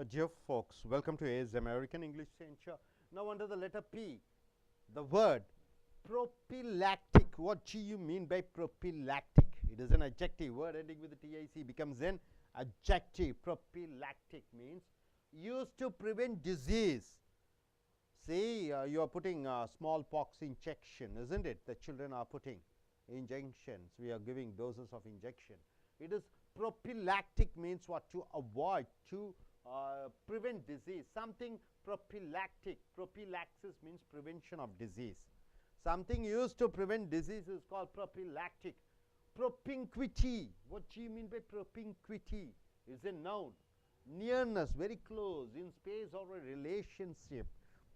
Dear folks, welcome to AS American English Center. Now under the letter P, the word prophylactic. What do you mean by prophylactic? It is an adjective. Word ending with the TIC becomes an adjective. Prophylactic means used to prevent disease. See, you are putting smallpox injection, isn't it? The children are putting injections. We are giving doses of injection. It is prophylactic means what? To avoid, to prevent disease. Something prophylactic. Prophylaxis means prevention of disease. Something used to prevent disease is called prophylactic. Propinquity. What do you mean by propinquity? Is a noun. Nearness, very close, in space or a relationship.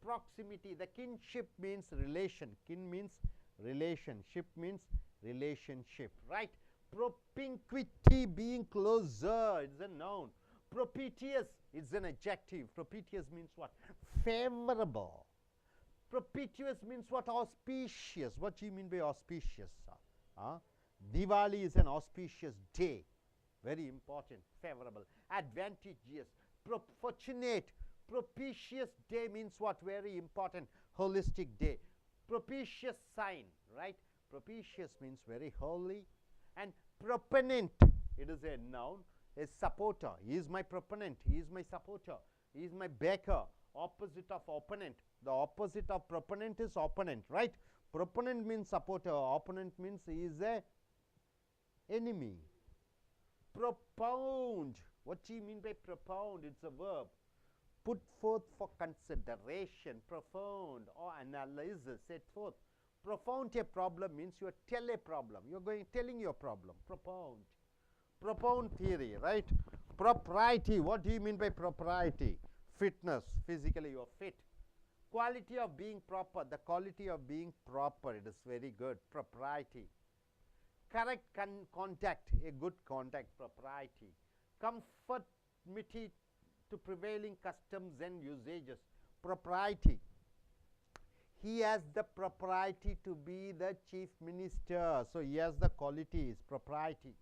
Proximity, the kinship means relation. Kin means relation. Ship means relationship, right? Propinquity, being closer, it's a noun. Propitious is an adjective. Propitious means what? Favorable. Propitious means what? Auspicious. What do you mean by auspicious? Diwali is an auspicious day. Very important. Favorable. Advantageous. Fortunate. Propitious day means what? Very important. Holistic day. Propitious sign, right? Propitious means very holy. And proponent, it is a noun. A supporter. He is my proponent. He is my supporter. He is my backer. Opposite of opponent. The opposite of proponent is opponent, right? Proponent means supporter. Opponent means he is a enemy. Propound. What do you mean by propound? It's a verb. Put forth for consideration, profound or analysis, set forth. Propound a problem means you tell a problem. You are telling your problem. Propound. Propound theory, right? Propriety. What do you mean by propriety? Fitness. Physically you are fit. Quality of being proper. The quality of being proper. It is very good. Propriety. Correct contact. A good contact. Propriety. Conformity to prevailing customs and usages. Propriety. He has the propriety to be the chief minister. So he has the qualities. Propriety.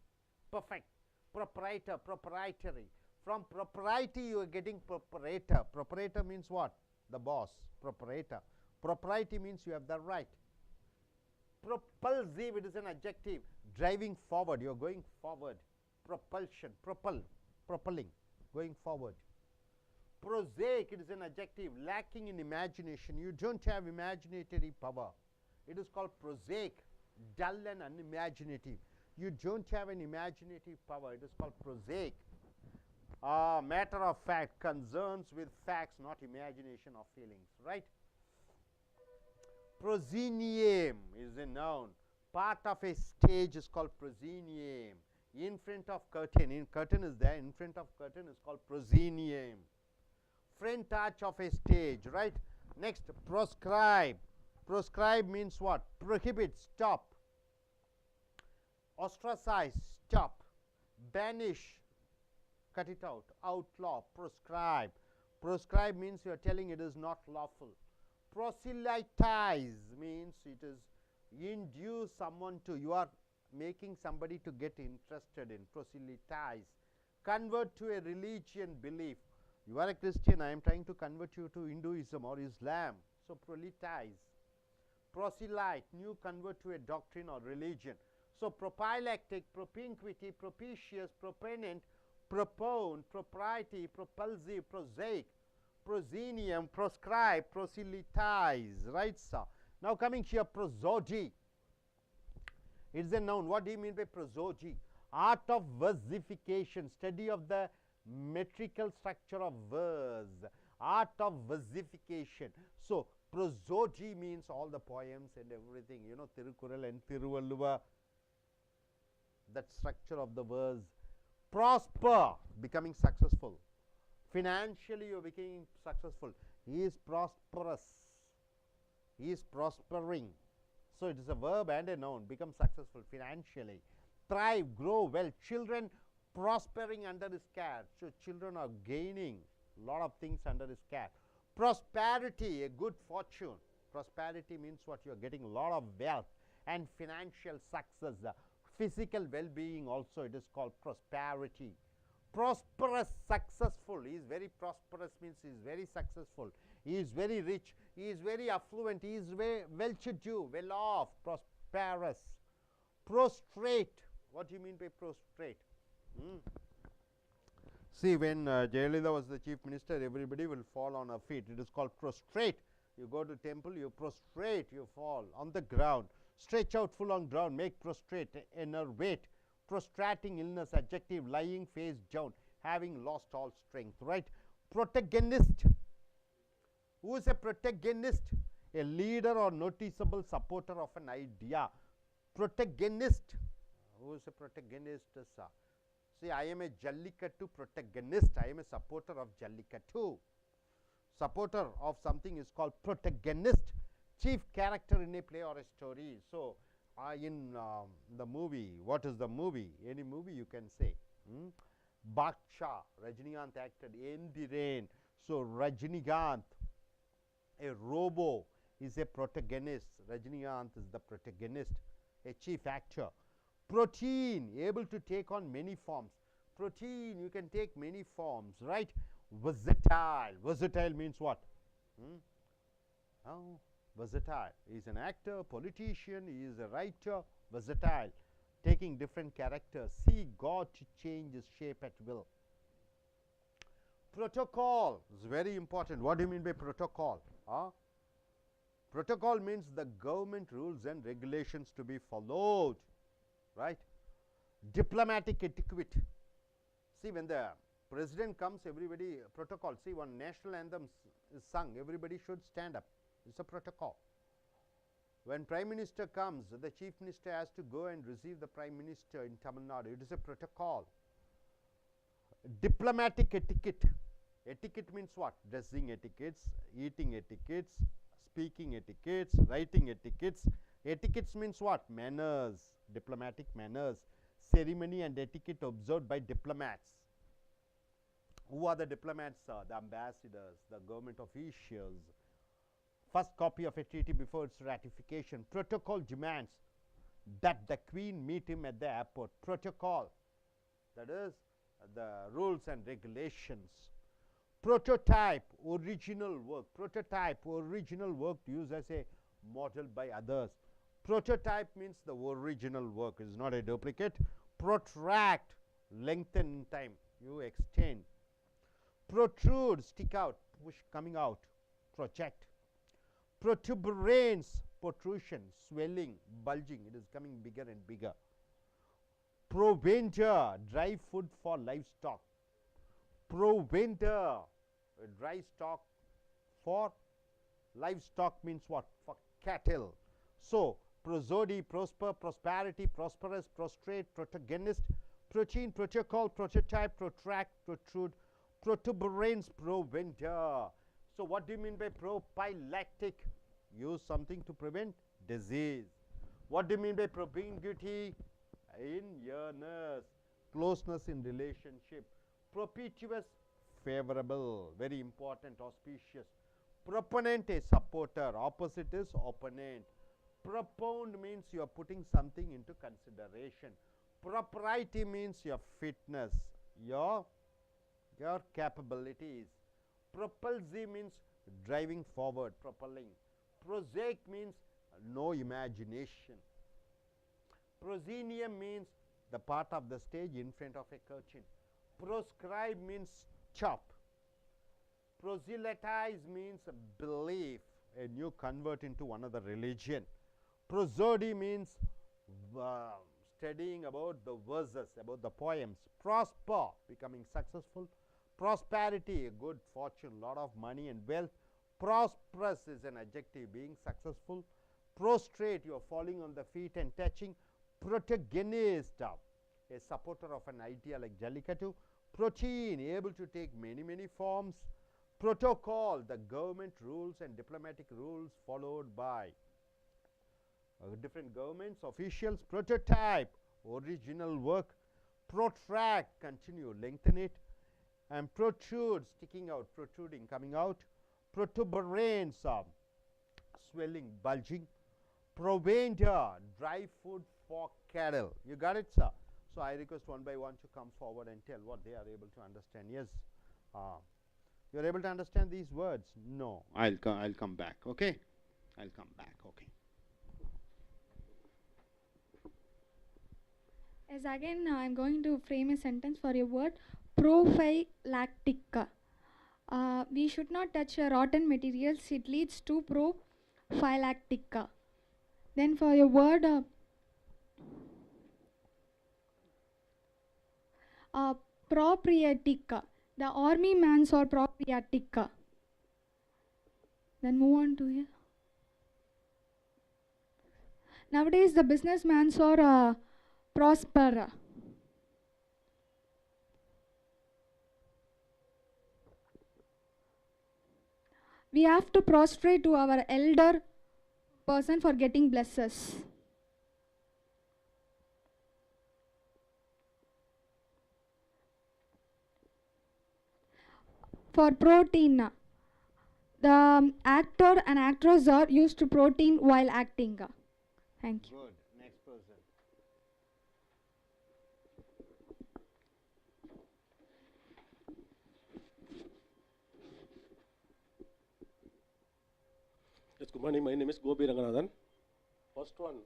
Perfect. Proprietor. Proprietary. From propriety you are getting proprietor. Proprietor means what? The boss. Proprietor. Propriety means you have the right. Propulsive, it is an adjective. Driving forward, you are going forward. Propulsion. Propelling. Going forward. Prosaic, it is an adjective. Lacking in imagination. You don't have imaginatory power. It is called prosaic. Dull and unimaginative. You don't have an imaginative power. It is called prosaic. Matter of fact, concerns with facts, not imagination or feelings, right? Proscenium is a noun. Part of a stage is called proscenium. In front of curtain, curtain is there, in front of curtain is called proscenium. Front arch of a stage, right? Next, proscribe. Proscribe means what? Prohibit, stop. Ostracize, stop. Banish, cut it out. Outlaw, proscribe. Proscribe means you are telling it is not lawful. Proselytize means it is induce someone to, you are making somebody to get interested in. Proselytize. Convert to a religion, belief. You are a Christian, I am trying to convert you to Hinduism or Islam. So proselytize. Proselyte, new convert to a doctrine or religion. So prophylactic, propinquity, propitious, proponent, propound, propriety, propulsive, prosaic, proscenium, proscribe, proselytize, right sir? Now coming here, prosody. It is a noun. What do you mean by prosody? Art of versification, study of the metrical structure of verse. Art of versification. So prosody means all the poems and everything, you know, Tirukural and Tiruvalluva, that structure of the verse. Prosper, becoming successful. Financially you are becoming successful. He is prosperous. He is prospering. So it is a verb and a noun. Become successful financially. Thrive, grow well. Children prospering under his care. So children are gaining a lot of things under his care. Prosperity, a good fortune. Prosperity means what? You are getting a lot of wealth and financial success. Physical well-being also, it is called prosperity. Prosperous, successful. He is very prosperous means he is very successful. He is very rich. He is very affluent. He is very well-to-do, well-off, prosperous. Prostrate. What do you mean by prostrate? See, when Jayalalitha was the chief minister, everybody will fall on her feet. It is called prostrate. You go to temple, you prostrate, you fall on the ground. Stretch out full on ground, make prostrate, enervate. Prostrating illness, adjective, lying face down, having lost all strength, right? Protagonist. Who is a protagonist? A leader or noticeable supporter of an idea. Protagonist. Who is a protagonist? See, I am a Jallikattu protagonist. I am a supporter of Jallikattu. Supporter of something is called protagonist. Chief character in a play or a story. So, in the movie, what is the movie? Any movie you can say. Baksha, Rajinikanth acted. Endiren. So, Rajinikanth, a robo, is a protagonist. Rajinikanth is the protagonist, a chief actor. Protein, able to take on many forms. Protein, you can take many forms, right? Versatile. Versatile means what? Oh, versatile. He is an actor, politician, he is a writer. Versatile, taking different characters. See God to change his shape at will. Protocol is very important. What do you mean by protocol? Protocol means the government rules and regulations to be followed, right? Diplomatic etiquette. See, when the president comes, everybody, protocol. See, when national anthem is sung, everybody should stand up. It's a protocol. When prime minister comes, the chief minister has to go and receive the prime minister in Tamil Nadu. It is a protocol. Diplomatic etiquette. Etiquette means what? Dressing etiquettes, eating etiquettes, speaking etiquettes, writing etiquettes. Etiquettes means what? Manners, diplomatic manners, ceremony and etiquette observed by diplomats. Who are the diplomats? The ambassadors, the government officials. First copy of a treaty before its ratification. Protocol demands that the Queen meet him at the airport. Protocol, that is the rules and regulations. Prototype, original work. Prototype, original work used as a model by others. Prototype means the original work is not a duplicate. Protract, lengthen in time, you extend. Protrude, stick out, push, coming out. Project. Protuberance, protrusion, swelling, bulging, it is coming bigger and bigger. Provender, dry food for livestock. Provender, dry stock for livestock means what? For cattle. So, prosody, prosper, prosperity, prosperous, prostrate, protagonist, protein, protocol, prototype, protract, protrude, protuberance, provender. So, what do you mean by prophylactic? Use something to prevent disease. What do you mean by propinquity? In earnest, closeness in relationship. Propitious, favorable, very important, auspicious. Proponent, a supporter. Opposite is opponent. Propound means you are putting something into consideration. Propriety means your fitness, your capabilities. Propulsive means driving forward, propelling. Prosaic means no imagination. Proscenium means the part of the stage in front of a curtain. Proscribe means chop. Proselytize means belief, a new convert into another religion. Prosody means studying about the verses, about the poems. Prosper, becoming successful. Prosperity, a good fortune, lot of money and wealth. Prosperous is an adjective, being successful. Prostrate, you are falling on the feet and touching. Protagonist, a supporter of an idea like Jallikattu. Protein, able to take many, many forms. Protocol, the government rules and diplomatic rules followed by different governments, officials. Prototype, original work. Protract, continue, lengthen it. And protrude, sticking out, protruding, coming out. Protuberance, swelling, bulging. Provender, dry food for cattle. You got it, sir? So I request one by one to come forward and tell what they are able to understand. Yes, you are able to understand these words? No, I'll come back. Okay, I'll come back. Okay. As again, I'm going to frame a sentence for a word, prophylactic. We should not touch rotten materials. It leads to prophylactic. Then for a word, proprietic. The army mans are proprietic. Then move on to here. Nowadays, the businessmen are prosper. We have to prostrate to our elder person for getting blessings. For protein, the actor and actress are used to protein while acting. Thank you. Good. Next person. Yes, good morning. My name is Gopi Ranganathan. First one,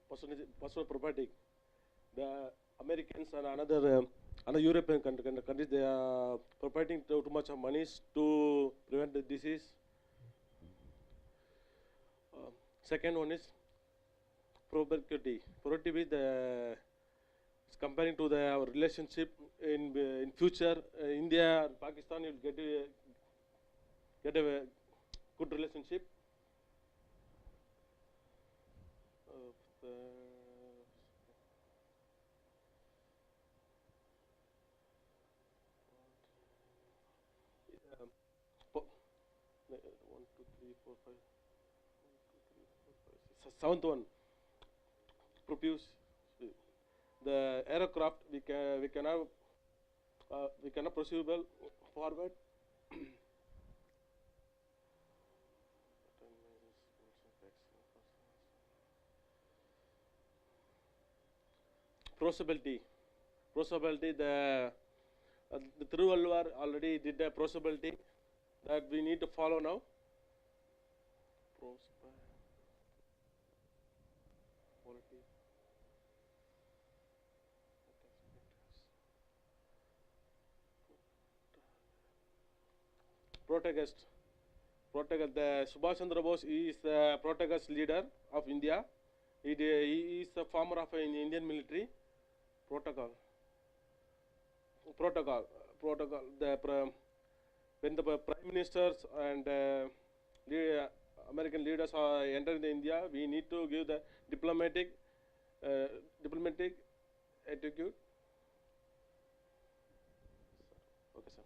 personal property. The Americans and another European countries, they are providing too much of money to prevent the disease. Second one is probability. Probability is it's comparing to our relationship in future. India and Pakistan will get a good relationship. Seventh one, propose the aircraft we cannot proceedable forward. Possibility, the Thiruvalluvar already did the possibility that we need to follow now. Protagonist. The Subhash Chandra Bose is the protagonist leader of India. He is a former of an Indian military. Protocol. When the prime ministers and American leaders are entering India, we need to give the diplomatic attitude. Okay, sir.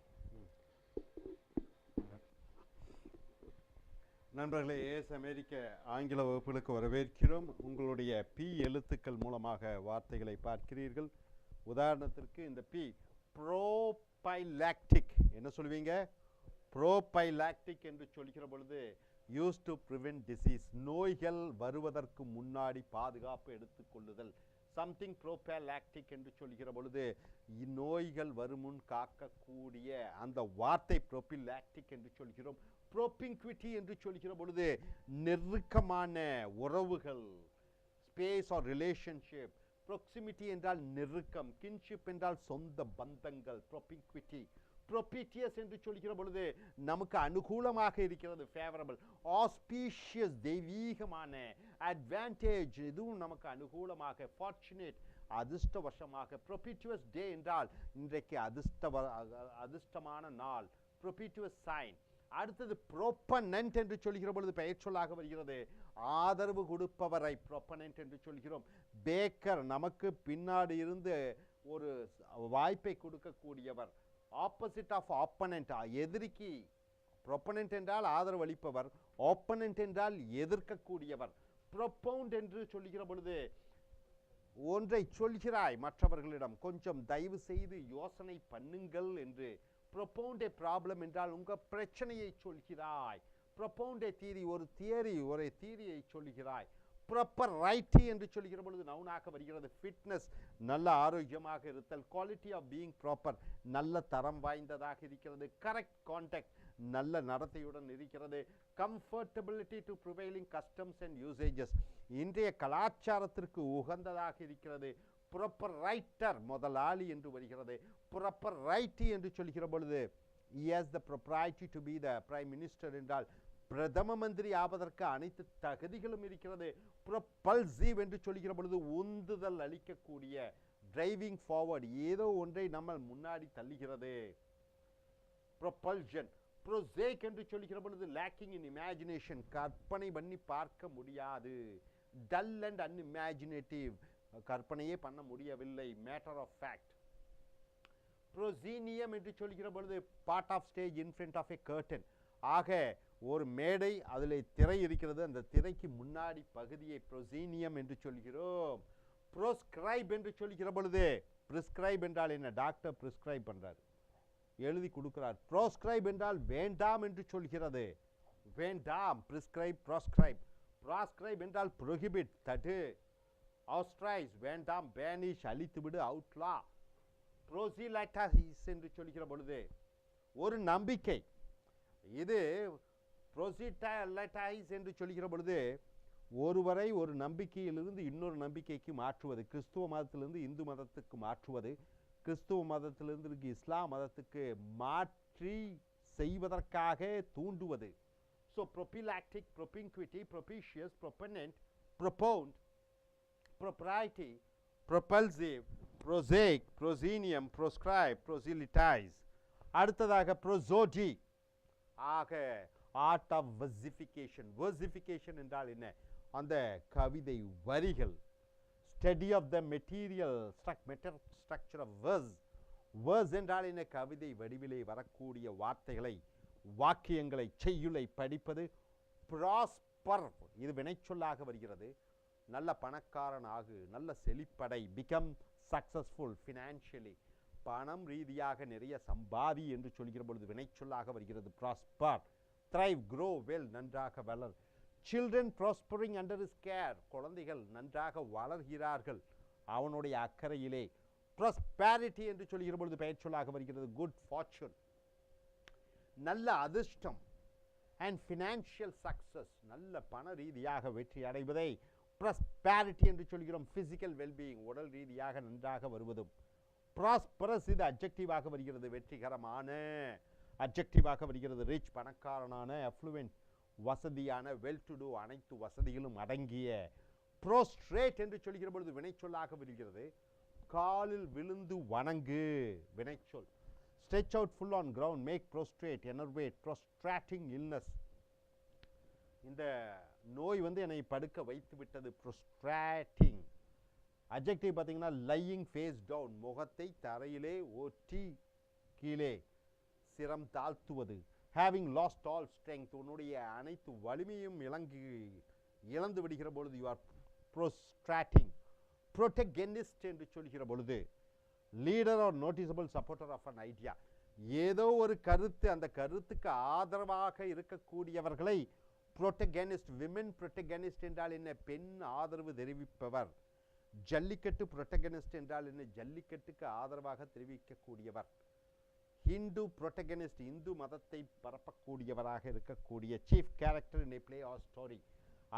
நண்பர்களே, as அமெரிக்க ஆங்கில வகுப்புகளுக்கு வரவேற்கிறோம். உங்களுடைய B எழுத்துக்கள் மூலமாக வார்த்தைகளை பார்க்கிறீர்கள். உதாரணத்திற்கு இந்த பி ப்ரோபைலாக்டிக் என்ன சொல்வீங்க? ப்ரோபைலாக்டிக் என்று சொல்கிற பொழுது யூஸ் டு ப்ரிவென்ட் டிசீஸ், நோய்கள் வருவதற்கு முன்னாடி பாதுகாப்பு எடுத்துக்கொள்ளுதல். சம்திங் ப்ரோபைலாக்டிக் என்று சொல்கிற பொழுது நோய்கள் வருமுன் காக்கக்கூடிய அந்த வார்த்தை ப்ரோபிலாக்டிக் என்று சொல்கிறோம். ப்ரோபிங்க்விட்டி என்று சொல்கிற பொழுது நெருக்கமான உறவுகள், ஸ்பேஸ் ஆர் ரிலேஷன்ஷிப். ப்ராக்சிமிட்டி என்றால் நெருக்கம், கின்ஷிப் என்றால் சொந்த பந்தங்கள். ப்ரோபிங்க்விட்டி. ப்ரோபீட்டியஸ் என்று சொல்கிற பொழுது நமக்கு அனுகூலமாக இருக்கிறது, ஃபேவரபிள். ஆஸ்பீஷியஸ் தெய்வீகமான, அட்வான்டேஜ் இதுவும் நமக்கு அனுகூலமாக, ஃபார்ச்சுனேட் அதிர்ஷ்டவசமாக. ப்ரோபீட்டியஸ் டே என்றால் இன்றைக்கு அதிர்ஷ்டமான நாள், ப்ரோபீட்டியஸ் சைன். அடுத்தது ப்ரோப்பனன்ட் என்று சொல்கிற பொழுது பெயர் சொல்லாக வருகிறது, ஆதரவு கொடுப்பவரை ப்ரோப்பனன்ட் என்று சொல்கிறோம். பேக்கர் நமக்கு பின்னாடி இருந்து ஒரு வாய்ப்பை கொடுக்கக்கூடியவர். ஆப்போசிட் ஆஃப் ஆப்பனன்ட் எதிரிக்கு. ப்ரோப்பனன்ட் என்றால் ஆதரவு அளிப்பவர், ஆப்பனன்ட் என்றால் எதிர்க்கக்கூடியவர். ப்ரோப்பவுண்ட் என்று சொல்கிற பொழுது ஒன்றை சொல்கிறாய் மற்றவர்களிடம், கொஞ்சம் தயவு செய்து யோசனை பண்ணுங்கள் என்று. ப்ரொபவுண்ட் ஏ ப்ராப்ளம் என்றால் உங்கள் பிரச்சனையை சொல்கிறாய். ப்ரொபவுண்ட் ஏ தியரி, ஒரு தியரியை சொல்கிறாய். ப்ராப்பரைட்டி என்று சொல்கிற பொழுது நவுனாக வருகிறது. ஃபிட்னஸ் நல்ல ஆரோக்கியமாக இருத்தல். குவாலிட்டி ஆஃப் பீயிங் ப்ராப்பர் நல்ல தரம் வாய்ந்ததாக இருக்கிறது. கரெக்ட் கான்டாக்ட் நல்ல நடத்தையுடன் இருக்கிறது. Comfortability to prevailing customs and usages இன்றைய கலாச்சாரத்திற்கு உகந்ததாக இருக்கிறது. ப்ராப்பர் ரைட்டர் முதலாளி என்று வருகிறது. ப்ராப்பர் ரைட்டி என்று சொல்கிற பொழுது he has the propriety to be the prime minister என்றால் பிரதம மந்திரி ஆவதற்கு அனைத்து தகுதிகளும் இருக்கிறது. ப்ரொபல்சிவ் என்று சொல்கிற பொழுது உந்துதல் அளிக்கக்கூடிய, டிரைவிங் ஃபார்வர்ட் ஏதோ ஒன்றை நம்ம முன்னாடி தள்ளுகிறது. ப்ரொபல்ஷன். ப்ரோசேக் என்று சொல்கிற பொழுது லேக்கிங் இன் இமேஜினேஷன் கற்பனை பண்ணி பார்க்க முடியாது. டல் அண்ட் அன்இமேஜினேட்டிவ் கற்பனையே பண்ண முடியவில்லை. Matter of fact. ப்ரோசீனியம் என்று சொல்கிற பொழுது part of stage in front of a curtain. ஆக ஒரு மேடை, அதில் திரை இருக்கிறது, அந்த திரைக்கு முன்னாடி பகுதியை ப்ரோசீனியம் என்று சொல்கிறோம். ப்ரோஸ்கிரைப் என்று சொல்கிற பொழுது, ப்ரிஸ்கிரைப் என்றால் என்ன? டாக்டர் ப்ரிஸ்கிரைப் பண்ணுறார், எழுதி கொடுக்கிறார். ப்ரோஸ்கிரைப் என்றால் வேண்டாம் என்று சொல்கிறது. வேண்டாம். ப்ரிஸ்கிரைப், ப்ரோஸ்கிரைப். ப்ராஸ்கிரைப் என்றால் ப்ரொஹிபிட், தடு. ஆஸ்ட்ரைஸ் வேண்டாம், பேனிஷ் அழித்துவிடு, அவுட்லா. ப்ரோசிலைட்டாஸ் என்று சொல்கிற பொழுது ஒரு நம்பிக்கை. இது ப்ரோசிலைட்டாஸ் என்று சொல்கிற பொழுது ஒருவரை ஒரு நம்பிக்கையிலிருந்து இன்னொரு நம்பிக்கைக்கு மாற்றுவது. கிறிஸ்துவ மதத்திலிருந்து இந்து மதத்துக்கு மாற்றுவது, கிறிஸ்துவ மதத்திலிருந்து இஸ்லாம் மதத்துக்கு மாற்றி செய்வதற்காக தூண்டுவது. So ப்ரொபிலாக்டிக், ப்ரொபின்குவிட்டி, ப்ரொபிஷியஸ், ப்ரொபனன்ட், ப்ரொபவுண்ட், propriety, ப்ரொபல்சிவ், ப்ரோசேக், ப்ரோசீனியம், ப்ரோஸ்கிரைப், ப்ரோசிலிட்டைஸ். அடுத்ததாக ப்ரோசோடி. ஆக ஆர்ட் ஆஃப் வெர்சிஃபிகேஷன். வெர்சிஃபிகேஷன் என்றால் என்ன? அந்த கவிதை வரிகள். Study of the material structure of verse. Verse என்றால் என்ன? கவிதை வடிவிலே வரக்கூடிய வார்த்தைகளை, வாக்கியங்களை, செய்யுளை படிப்பது. ப்ராஸ்பர், இது வினைச்சொல்லாக வருகிறது. நல்ல பணக்காரன் ஆகு, நல்ல செழிப்படை. பிகம் சக்சஸ்ஃபுல் ஃபினான்ஷியலி, பணம் ரீதியாக நிறைய சம்பாதி என்று சொல்கிற பொழுது வினைச்சொல்லாக வருகிறது. ப்ராஸ்பர். த்ரைவ், க்ரோ வெல், நன்றாக வளர். Children prospering under is care, குழந்தைகள் நன்றாக வளர்கிறார்கள் அவனுடைய அக்கறையிலே. ப்ராஸ்பேரிட்டி என்று சொல்கிற பொழுது பெயர்ச்சொல்லாக வருகிறது. குட் ஃபார்ச்சூன், நல்ல அதிர்ஷ்டம். அண்ட் ஃபினான்ஷியல் சக்சஸ், நல்ல பண ரீதியாக வெற்றி அடைவதை ப்ராஸ்பேரிட்டி என்று சொல்கிறோம். ஃபிசிக்கல் வெல்பீயிங், உடல் ரீதியாக நன்றாக வருவதும். ப்ராஸ்பரஸ், இது அப்ஜெக்டிவாக வருகிறது, வெற்றிகரமான. அப்ஜெக்டிவாக வருகிறது. ரிச், பணக்காரனான. அஃப்ளூவென்ட், வசதியான. வெல் டு டூ, அனைத்து வசதிகளும் அடங்கிய. ப்ரோஸ்ட்ரேட் என்று சொல்கிற பொழுது வினைச்சொல்லாக வருகிறது. காலில் விழுந்து வணங்கு, வினைச்சொல். Stretch out full on ground, make prostrate, enervate, prostrating illness. இந்த நோய் என்னை படுக்க வைத்து விட்டது. ப்ரோஸ்ட்ராட்டிங். அட்ஜெக்டிவ் பார்த்தீங்கன்னா லையிங் ஃபேஸ் டவுன், முகத்தை தரையிலே ஒட்டி கீழே சிரம் தாழ்த்துவது. ஹேவிங் லாஸ்ட் ஆல் ஸ்ட்ரெங்க், உன்னுடைய அனைத்து வலிமையும் இழந்து விடுகிற பொழுது யூ ஆர் ப்ரோஸ்ட்ராட்டிங். ப்ரோட்டகனிஸ்ட் என்று சொல்கிற பொழுது leader or noticeable supporter of an idea, ஏதோ ஒரு கருத்து, அந்த கருத்துக்கு ஆதரவாக இருக்கக்கூடியவர்களை புரோட்டகனிஸ்ட். விமென் புரோட்டகனிஸ்ட் என்றால் என்ன? பெண் ஆதரவு தெரிவிப்பவர். ஜல்லிக்கட்டு புரோட்டகனிஸ்ட் என்றால் என்ன? ஜல்லிக்கட்டுக்கு ஆதரவாக தெரிவிக்கக்கூடியவர். ஹிந்து புரோட்டகனிஸ்ட், இந்து மதத்தை பரப்பக்கூடியவராக இருக்கக்கூடிய. Chief character in a play or story.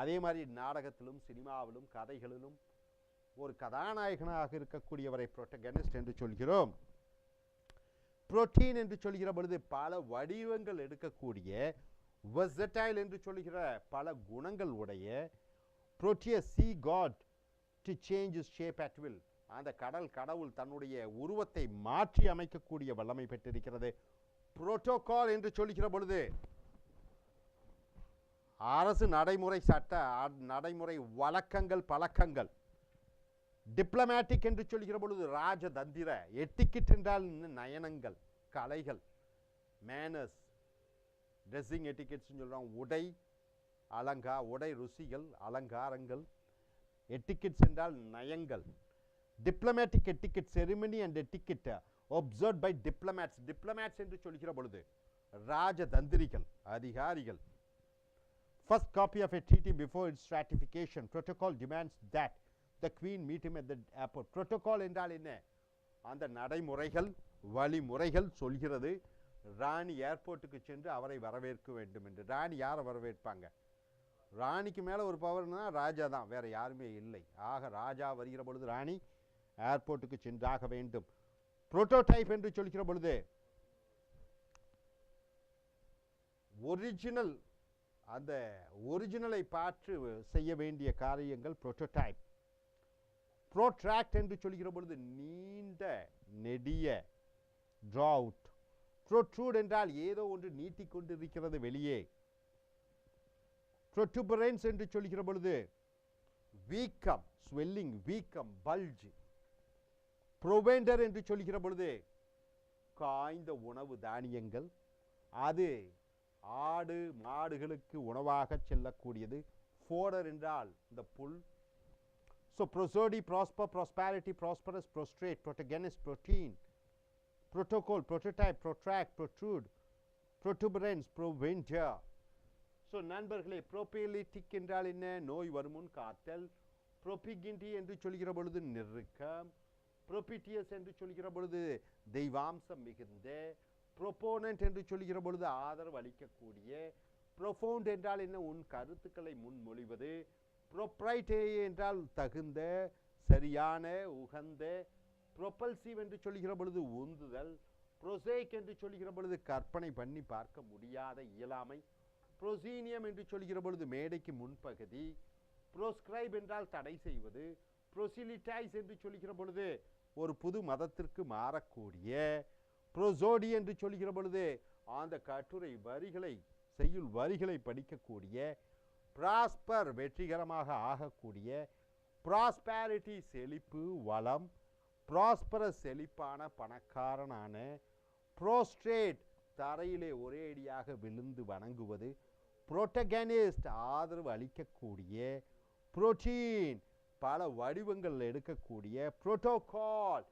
அதே மாதிரி நாடகத்திலும் சினிமாவிலும் கதைகளிலும் ஒரு கதாநாயகனாக இருக்கக்கூடியவரை புரோட்டகனிஸ்ட் என்று சொல்கிறோம். புரோட்டீன் என்று சொல்கிற பொழுது பல வடிவங்கள் எடுக்கக்கூடிய. வெர்சடைல் என்று சொல்கிற பல குணங்கள் உடைய. Proteus, sea god to change his shape at will, அந்த கடவுள் தன்னுடைய உருவத்தை மாற்றி அமைக்கக்கூடிய வல்லமை பெற்றிருக்கிறது. புரோட்டோகால் என்று சொல்கிற பொழுது அரசு நடைமுறை, சட்ட நடைமுறை, வழக்கங்கள், பழக்கங்கள். டிப்ளமேட்டிக் என்று சொல்கிற பொழுது ராஜதந்திர. எட்டிக்கெட் என்றால் நயனங்கள், கலைகள். மேனர்ஸ், ட்ரெஸ்ஸிங் எட்டிக்கெட்ஸ் சொல்கிறோம். உடை உடை ருசிகள், அலங்காரங்கள். எட்டிக்கெட்ஸ் என்றால் நயங்கள். Diplomatic etiquette, ceremony and etiquette observed by diplomats. Diplomats என்று சொல்கிற பொழுது ராஜதந்திரிகள், அதிகாரிகள். first copy of a treaty before its ratification. Protocol demands that the queen meet him at the airport. Protocol என்றால் என்ன? அந்த நடைமுறைகள் வழிமுறைகள் சொல்கிறது ராணி ஏர்போர்ட்டுக்கு சென்று அவரை வரவேற்க வேண்டும் என்று. ராணி யாரை வரவேற்பாங்க? ராணிக்கு மேலே ஒரு பவர்னா ராஜா தான், வேற யாருமே இல்லை. ஆக ராஜா வருகிற பொழுது ராணி ஏர்போர்ட்டுக்கு சென்றாக வேண்டும். புரோட்டோடைப் என்று சொல்கிற பொழுது ஒரிஜினல், அந்த ஒரிஜினலை பார்த்து செய்ய வேண்டிய காரியங்கள் புரோட்டோடைப். ப்ரோட்ராக்ட் என்று சொல்கிற பொழுது நீண்ட நெடிய, ட்ரா அவுட். ப்ரோட்ரூட் என்றால் ஏதோ ஒன்று நீட்டிக்கொண்டிருக்கிறது வெளியே. ப்ரோட்டுபரன்ஸ் என்று சொல்கிற பொழுது வீக்கம், ஸ்வெல்லிங், வீக்கம், பல்ஜ். ப்ரோவெண்டர் என்று சொல்கிற பொழுது காய்ந்த உணவு தானியங்கள், அது ஆடு மாடுகளுக்கு உணவாக செல்லக்கூடியது. ஃபோடர் என்றால் இந்த புல். So prosody, prosper, prosperity, prosperous, prostrate, protagonist, protein, protocol, prototype, protract, protrude, protuberance, provender. So நண்பர்களே, ப்ரோபிலிட்டிக் என்றால் என்ன? நோய் வருமுன் காத்தல். ப்ரோபிகிண்டி என்று சொல்கிற பொழுது நெருக்கம். ப்ரோபிட்டியஸ் என்று சொல்கிற பொழுது தெய்வாம்சம் மிகுந்த. ப்ரோபோனன்ட் என்று சொல்கிற பொழுது ஆதரவு அளிக்கக்கூடிய. ப்ரோஃபவுண்ட் என்றால் என்ன? உன் கருத்துக்களை முன்மொழிவது. ப்ரோப்ரைட்டே என்றால் தகுந்த, சரியான, உகந்த. ப்ரோபல்சிவ் என்று சொல்கிற பொழுது உந்துதல். ப்ரோசேக் என்று சொல்கிற பொழுது கற்பனை பண்ணி பார்க்க முடியாத இயலாமை. ப்ரோசீனியம் என்று சொல்கிற பொழுது மேடைக்கு முன்பகுதி. ப்ரோஸ்கிரைப் என்றால் தடை செய்வது. ப்ரோசிலிட்டைஸ் என்று சொல்கிற பொழுது ஒரு புது மதத்திற்கு மாறக்கூடிய. ப்ரோசோடி என்று சொல்கிற பொழுது அந்த கட்டுரை வரிகளை, செய்யுள் வரிகளை படிக்கக்கூடிய. ப்ராஸ்பர் வெற்றிகரமாக ஆகக்கூடிய. ப்ராஸ்பாரிட்டி செழிப்பு, வளம். ப்ராஸ்பரஸ் செழிப்பான, பணக்காரனான. ப்ரோஸ்ட்ரேட் தரையிலே ஒரே அடியாக விழுந்து வணங்குவது. புரோட்டகனிஸ்ட் ஆதரவு அளிக்கக்கூடிய. புரோட்டீன் பல வடிவங்கள் எடுக்கக்கூடிய. புரோட்டோகால்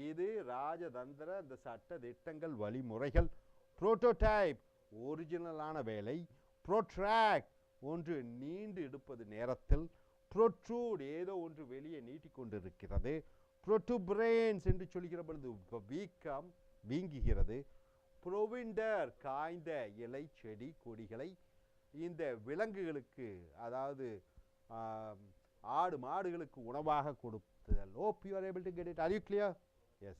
இது ராஜதந்திர, இந்த சட்ட திட்டங்கள், வழிமுறைகள். புரோட்டோடைப் ஒரிஜினலான வேலை. புரோட்ராக்ட் ஒன்று நீண்டு எடுப்பது நேரத்தில். புரோட்ரூட் ஏதோ ஒன்று வெளியே நீட்டிக்கொண்டிருக்கிறது. புரோட்டுபரன்ஸ் என்று சொல்கிற பொழுது வீக்கம், வீங்குகிறது. ப்ரோவிண்டர் காய்ந்த இலை, செடி, கொடிகளை இந்த விலங்குகளுக்கு, அதாவது ஆடு மாடுகளுக்கு உணவாக கொடுத்தல். Hope you are able to get it. Are you clear? Yes.